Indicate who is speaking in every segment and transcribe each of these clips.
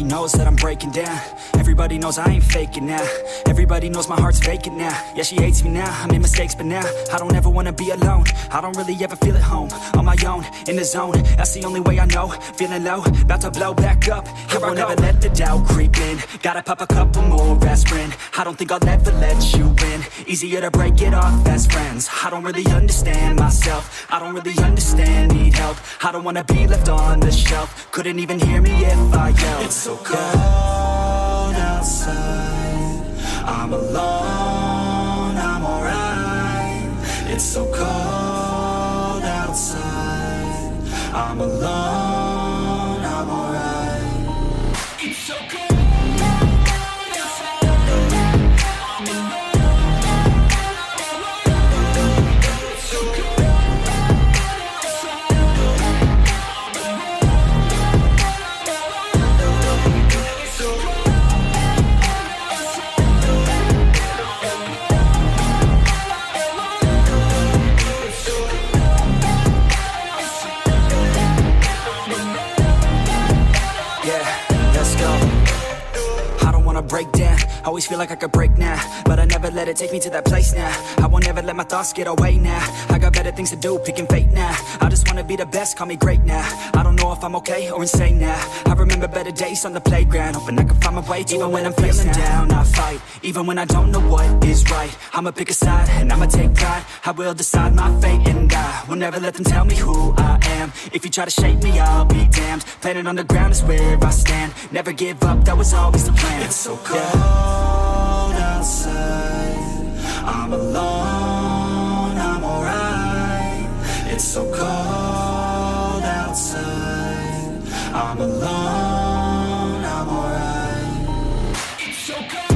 Speaker 1: Everybody knows that I'm breaking down. Everybody knows I ain't faking now. Everybody knows my heart's vacant now. Yeah, she hates me now, I made mistakes but now I don't ever wanna be alone. I don't really ever feel at home. On my own, in the zone, that's the only way I know. Feeling low, about to blow back up. I won't ever let the doubt creep in. Gotta pop a couple more aspirin. I don't think I'll ever let you in. Easier to break it off as friends. I don't really understand myself. I don't really understand, need help. I don't wanna be left on the shelf. Couldn't even hear me if I yelled. It's so cold outside, I'm alone, I'm alright. It's so cold outside, I'm alone, I'm alright. It's so cold. Break down, always feel like I could break now, but I never let it take me to that place now. I won't ever let my thoughts get away now. I got better things to do, picking fate now. I just wanna be the best, call me great now. I don't know if I'm okay or insane now. I remember better days on the playground, hoping I can find my way. Even when I'm feeling down, I fight. Even when I don't know what is right, I'ma pick a side and I'ma take pride. I will decide my fate and I will never let them tell me who I am. If you try to shake me, I'll be damned. Planet on the ground is where I stand. Never give up, that was always the plan. It's so cold outside, I'm alone, I'm alright. It's so cold outside, I'm alone, I'm alright. It's so cold.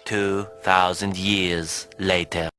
Speaker 2: "2,000 years later."